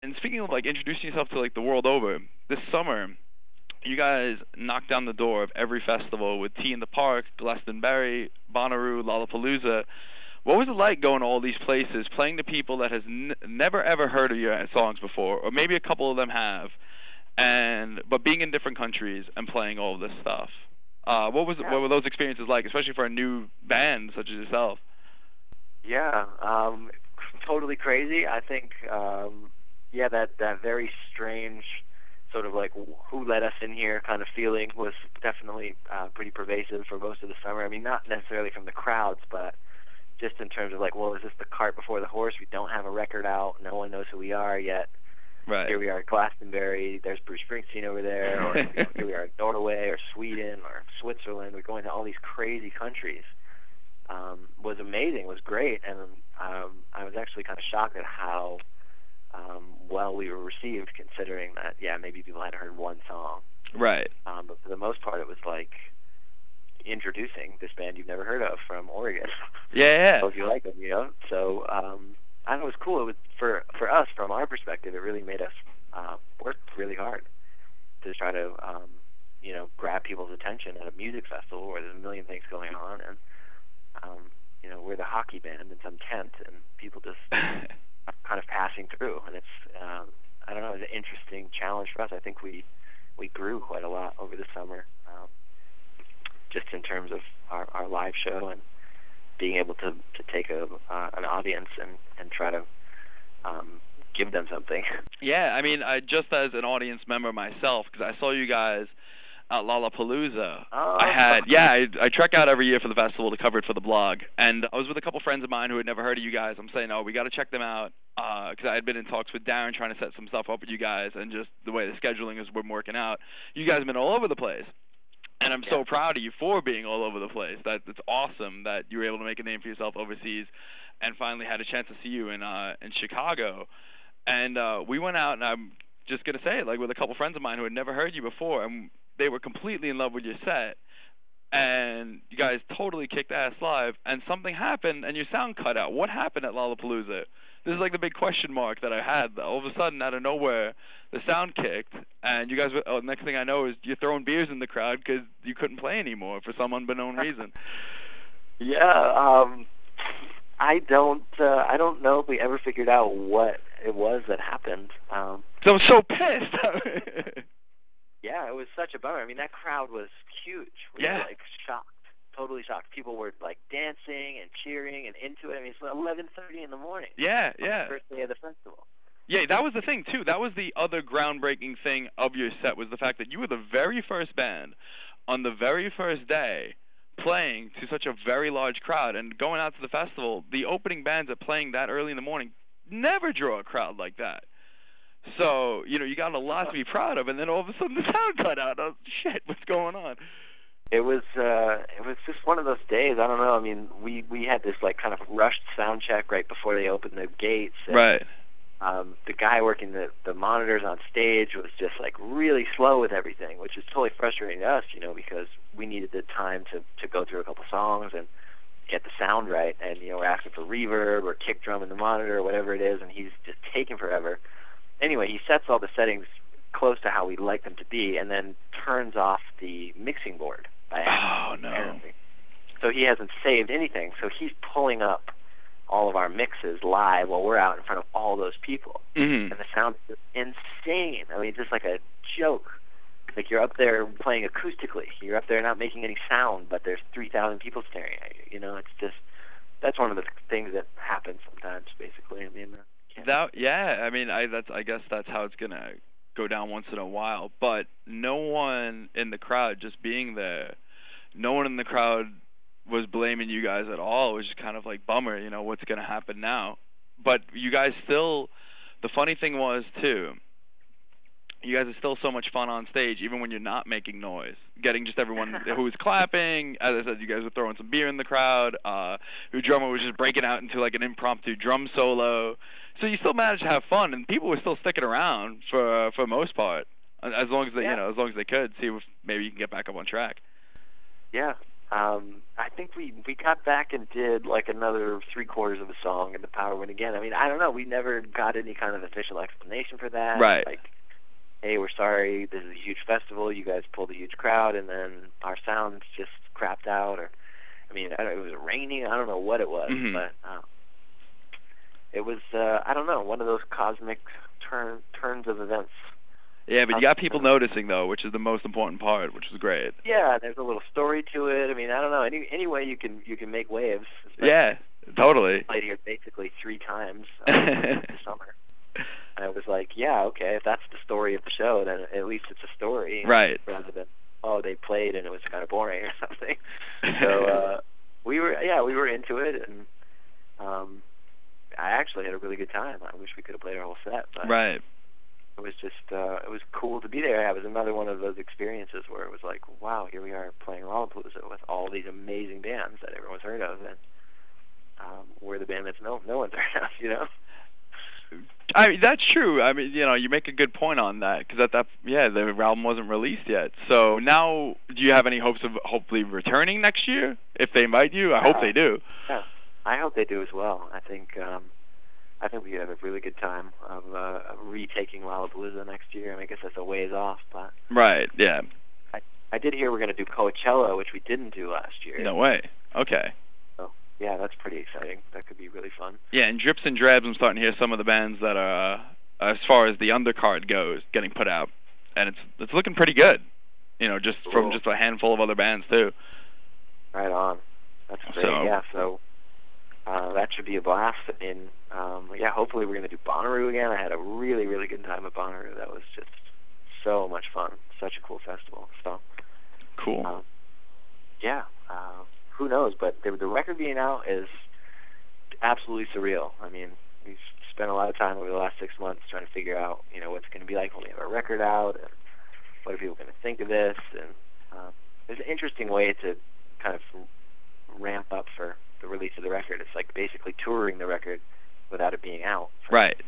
And speaking of like introducing yourself to like the world over, this summer, you guys knocked down the door of every festival with Tea in the Park, Glastonbury, Bonnaroo, Lollapalooza. What was it like going to all these places, playing to people that has never ever heard of your songs before, or maybe a couple of them have, but being in different countries and playing all of this stuff? What were those experiences like, especially for a new band such as yourself? Yeah, totally crazy. I think, that very strange sort of like who let us in here kind of feeling was definitely pretty pervasive for most of the summer. I mean, not necessarily from the crowds, but just in terms of like, well, is this the cart before the horse? We don't have a record out. No one knows who we are yet. Right. Here we are at Glastonbury. There's Bruce Springsteen over there. Or here we are in Norway or Sweden or Switzerland. We're going to all these crazy countries. Was amazing. Was great. And I was actually kind of shocked at how well we were received, considering that, maybe people had heard one song. Right. But for the most part, it was like introducing this band you've never heard of from Oregon. Yeah. So if you like them, So I thought it was cool. It was for us, from our perspective, it really made us work really hard to try to grab people's attention at a music festival where there's a million things going on, and we're the hockey band in some tent, and people just kind of passing through, and it's I don't know, it's an interesting challenge for us. I think we grew quite a lot over the summer, just in terms of our live show and being able to take an audience and try to give them something. Yeah, I mean, just as an audience member myself, because I saw you guys at Lollapalooza. Oh. I trek out every year for the festival to cover it for the blog, and I was with a couple friends of mine who had never heard of you guys. I'm saying, we got to check them out, because I had been in talks with Darren trying to set some stuff up with you guys, and just the way the scheduling has been working out. You guys have been all over the place, and I'm so proud of you for being all over the place. It's awesome that you were able to make a name for yourself overseas, and finally had a chance to see you in Chicago. And we went out, and I'm just gonna say it, like, with a couple friends of mine who had never heard you before, and they were completely in love with your set, and you guys totally kicked ass live, and something happened, and your sound cut out. What happened at Lollapalooza? This is like the big question mark that I had. All of a sudden, out of nowhere, the sound kicked, and you guys were, next thing I know is you're throwing beers in the crowd because you couldn't play anymore for some unbeknown reason. Yeah, I don't know if we ever figured out what it was that happened. So I'm so pissed. Yeah, it was such a bummer. I mean, that crowd was huge. We were like shocked, totally shocked. People were like dancing and cheering and into it. I mean, it's 11:30 in the morning. Yeah. On the first day of the festival. Yeah, that was the thing too. That was the other groundbreaking thing of your set, was the fact that you were the very first band on the very first day playing to such a very large crowd. And going out to the festival, the opening bands that playing that early in the morning never draw a crowd like that. So, you got a lot to be proud of, and then all of a sudden the sound cut out. Oh, shit, what's going on? It was just one of those days. I don't know. I mean, we had this like kind of rushed sound check right before they opened the gates. And, right. The guy working the monitors on stage was just like really slow with everything, which is totally frustrating to us, because we needed the time to go through a couple songs and get the sound right. And, we're asking for reverb or kick drum in the monitor or whatever it is, and he's just taking forever. Anyway, he sets all the settings close to how we'd like them to be, and then turns off the mixing board by accident. Oh, no. Apparently. So he hasn't saved anything. So he's pulling up all of our mixes live while we're out in front of all those people. Mm-hmm. And the sound is insane. I mean, just like a joke. Like, you're up there playing acoustically. You're up there not making any sound, but there's 3,000 people staring at you. It's just, that's one of the things that happens sometimes, basically. I mean, I guess that's how it's gonna go down once in a while. But no one in the crowd, just being there, no one in the crowd was blaming you guys at all. It was just kind of like, bummer, what's gonna happen now. But you guys still, the funny thing was too, you guys are still so much fun on stage, even when you're not making noise. Getting just everyone who was clapping. As I said, you guys were throwing some beer in the crowd. Your drummer was just breaking out into like an impromptu drum solo. So you still managed to have fun, and people were still sticking around for most part, as long as they as long as they could, see if maybe you can get back up on track. Yeah, I think we got back and did like another 3/4 of a song, and the power went again. I mean, I don't know. We never got any kind of official explanation for that. Right. Like, hey, we're sorry. This is a huge festival. You guys pulled a huge crowd, and then our sound just crapped out. Or, I mean, it was raining. I don't know what it was, but it was. I don't know. One of those cosmic turns of events. Yeah, but you got people noticing, though, which is the most important part, which is great. Yeah, there's a little story to it. I mean, I don't know. Any way you can make waves. Yeah, totally. I played here basically 3 times this summer. And I was like, yeah, okay, if that's the story of the show, then at least it's a story. Right. Rather than, oh, they played and it was kind of boring or something. So we were into it, and I actually had a really good time. I wish we could have played our whole set. But right. It was just, it was cool to be there. It was another one of those experiences where it was like, wow, here we are playing Lollapalooza with all these amazing bands that everyone's heard of, and we're the band that's no one's heard of, you know? I mean, that's true. I mean, you know, you make a good point on that, because the album wasn't released yet. So now, do you have any hopes of hopefully returning next year? If they invite you, I hope they do. Yeah, I hope they do as well. I think we have a really good time of retaking Lollapalooza next year. I mean, I guess that's a ways off, but right, yeah. I did hear we're going to do Coachella, which we didn't do last year. No way. Okay. So yeah, that's pretty exciting. That could be really fun. Yeah, and Drips and Drabs, I'm starting to hear some of the bands that are, as far as the undercard goes, getting put out, and it's looking pretty good. You know, just from just a handful of other bands too. Right on. That's great. Yeah, so. That should be a blast. And yeah, hopefully we're going to do Bonnaroo again. I had a really, really good time at Bonnaroo. That was just so much fun. Such a cool festival. So cool. Yeah. Who knows? But the record being out is absolutely surreal. I mean, we've spent a lot of time over the last 6 months trying to figure out, you know, what's it going to be like when we have our record out, and what are people going to think of this. And there's an interesting way to kind of ramp up for the release of the record. It's like basically touring the record without it being out. Right.